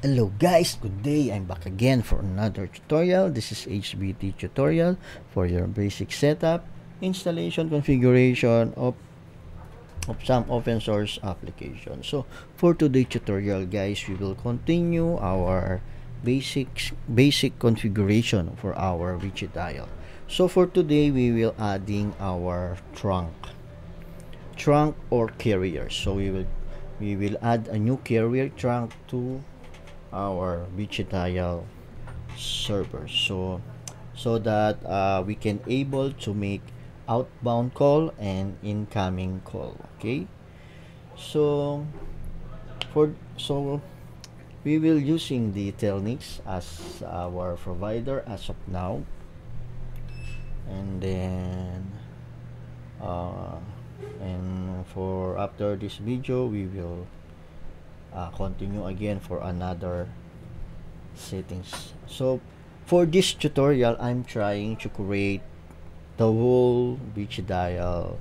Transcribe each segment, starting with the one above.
Hello guys, good day. I'm back again for another tutorial. This is HBT tutorial for your basic setup, installation, configuration of some open source applications. So for today's tutorial guys, we will continue our basic configuration for our widget dial. So for today, we will adding our trunk or carrier. So we will add a new carrier trunk to our Vicidial server, so that we can able to make outbound call and incoming call. Okay, so we will using the Telnyx as our provider as of now, and then and for after this video we will continue again for another settings. So for this tutorial, I'm trying to create the whole Vicidial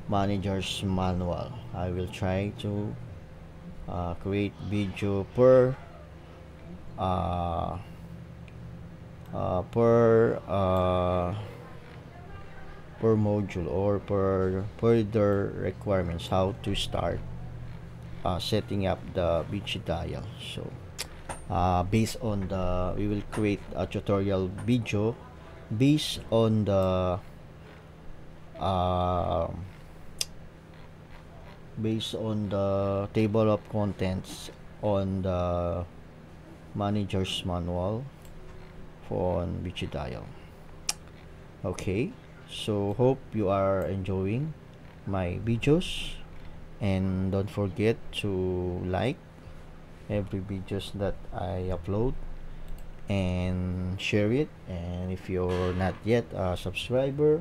manager's manual. I will try to create video per uh, per per module or per the requirements how to start setting up the Vicidial. So based on the we will create a tutorial video based on the uh, table of contents on the manager's manual for Vicidial. Okay, so hope you are enjoying my videos, and don't forget to like every videos that I upload and share it. And if you're not yet a subscriber,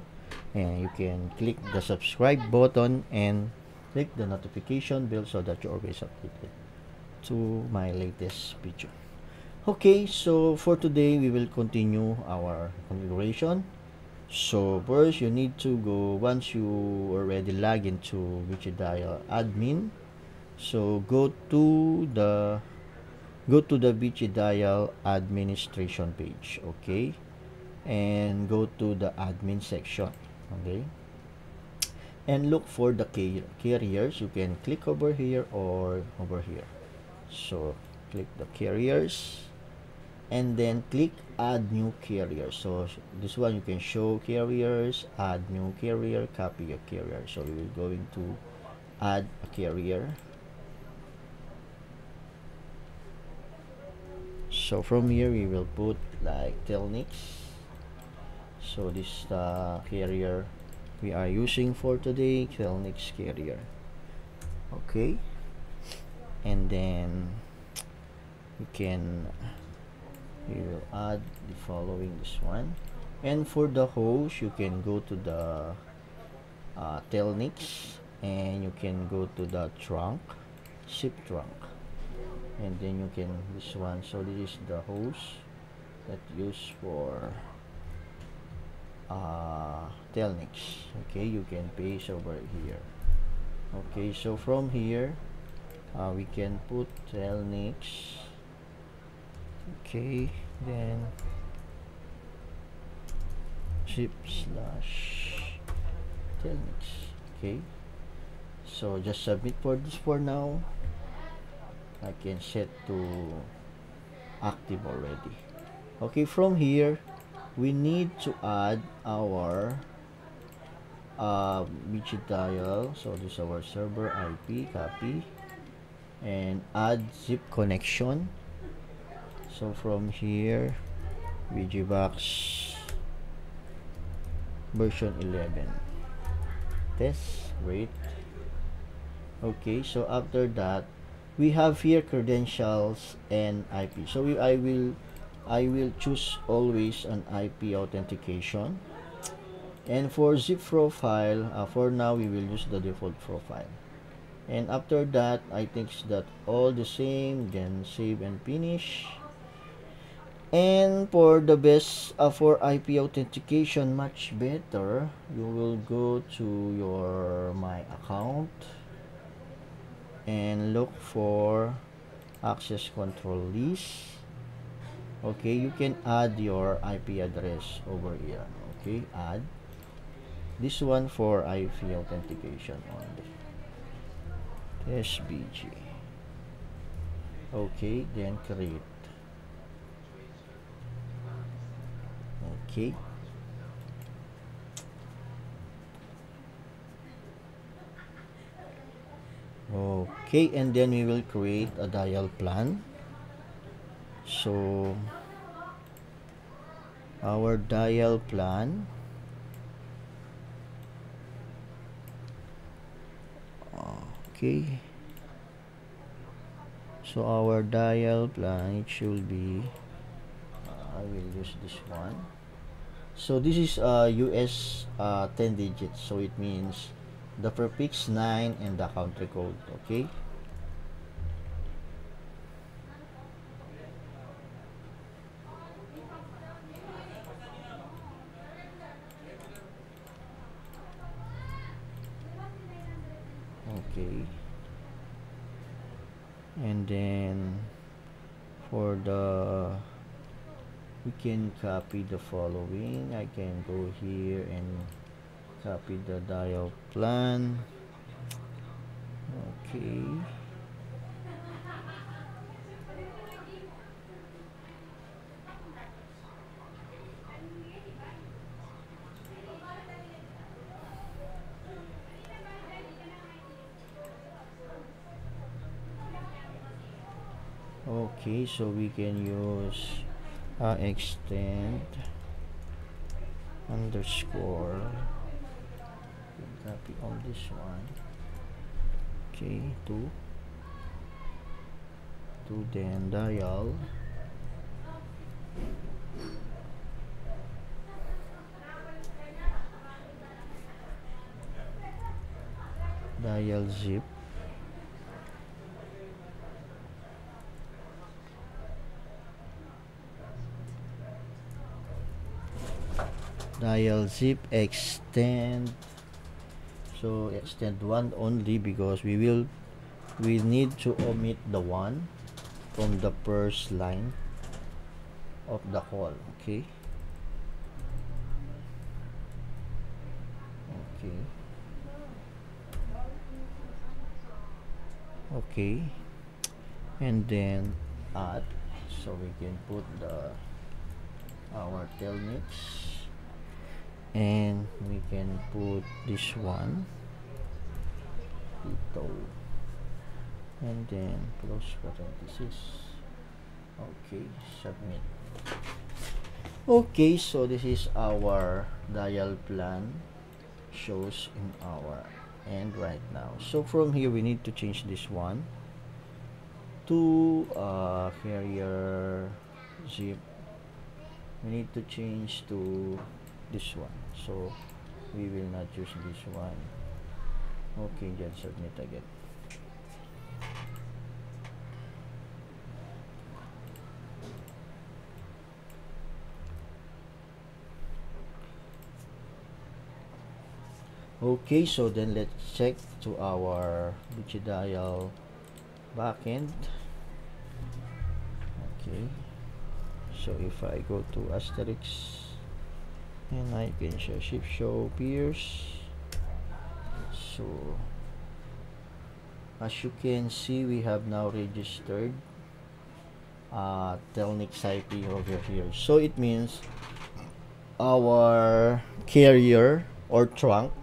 and you can click the subscribe button and click the notification bell so that you're always updated to my latest video. Okay, so for today we will continue our configuration. So first you need to go, once you already log into Vicidial admin, so go to the Vicidial administration page. Okay, and go to the admin section. Okay, and look for the carriers. You can click over here or over here. So click the carriers and then click add new carrier. So this one you can show carriers, add new carrier, copy your carrier. So we will going to add a carrier. So from here we will put like Telnyx. So this is the carrier we are using for today, Telnyx carrier. Okay, and then we will add the following, this one. And for the host, you can go to the Telnyx, and you can go to the trunk, ship trunk, and then you can this one. So this is the host that used for Telnyx. Okay, you can paste over here. Okay, so from here we can put Telnyx. Okay, then ship slash Telnyx. Okay, so just submit for this for now. I can set to active already. Okay, from here we need to add our Vicidial. So this is our server IP, copy, and add zip connection. So from here, vicibox version 11 test, great. Okay, so after that we have here credentials and IP. So I will choose always an IP authentication, and for zip profile, for now we will use the default profile. And after that, I think that all the same, then save and finish. And for the best for IP authentication, much better, you will go to your my account and look for access control list. Okay, you can add your IP address over here. Okay, add this one for IP authentication only. SBG. Okay, then create. Okay. Okay, and then we will create a dial plan. So our dial plan, okay, so our dial plan, it should be I will use this one. So this is US 10 digits, so it means the prefix 9 and the country code. Okay, okay, and then for the, we can copy the following. I can go here and copy the dial plan. Okay, okay, so we can use extend underscore, copy on this one. Okay, to then dial zip extend. So extend one only because we need to omit the one from the first line of the call. Okay, okay, and then add, so we can put our Telnyx, and we can put this one ito, and then close parenthesis. Okay, submit. Okay, so this is our dial plan shows in our end right now. So from here we need to change this one to carrier zip. We need to change to this one, so we will not use this one. Okay, then submit again. Okay, so then let's check to our Vicidial backend. Okay, so if I go to asterisk and I can shift show peers, so as you can see, we have now registered Telnyx IP over here. So it means our carrier or trunk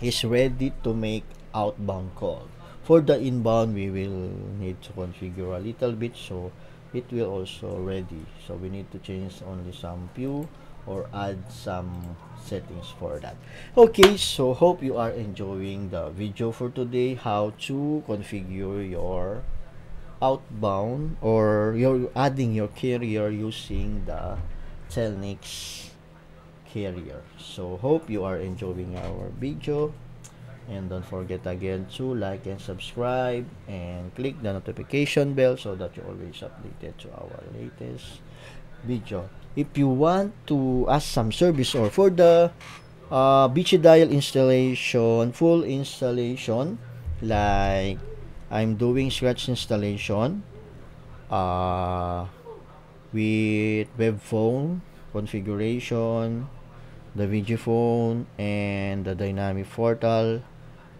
is ready to make outbound call. For the inbound, we will need to configure a little bit, so it will also ready. So we need to change only some few or add some settings for that. Okay, so hope you are enjoying the video for today, how to configure your outbound or you're adding your carrier using the Telnyx carrier. So hope you are enjoying our video, and don't forget again to like and subscribe and click the notification bell so that you're always updated to our latest video. If you want to ask some service or for the Vicidial installation, full installation, like I'm doing scratch installation, with web phone configuration, the video phone, and the dynamic portal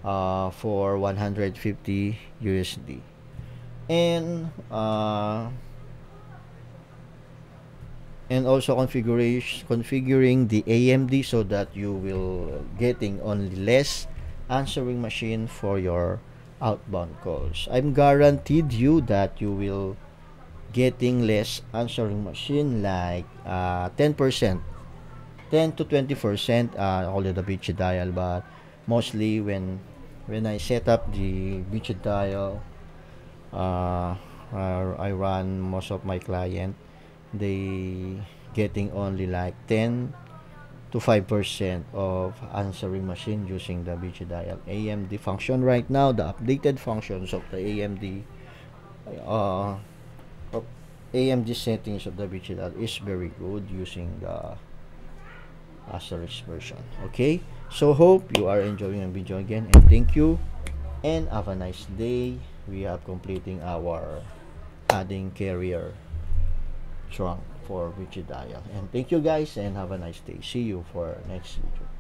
for 150 USD. And also configuring the AMD so that you will getting only less answering machine for your outbound calls. I'm guaranteed you that you will getting less answering machine like 10%, 10 to 20% only the Vicidial, but mostly when I set up the Vicidial, I run most of my client, they getting only like 10 to 5% of answering machine using the Vicidial AMD function. Right now the updated functions of the uh, AMD settings of the Vicidial is very good using the asterisk version. Okay, so hope you are enjoying the video again, and thank you and have a nice day. We are completing our adding carrier trunk for Vicidial, and thank you guys and have a nice day. See you for next video.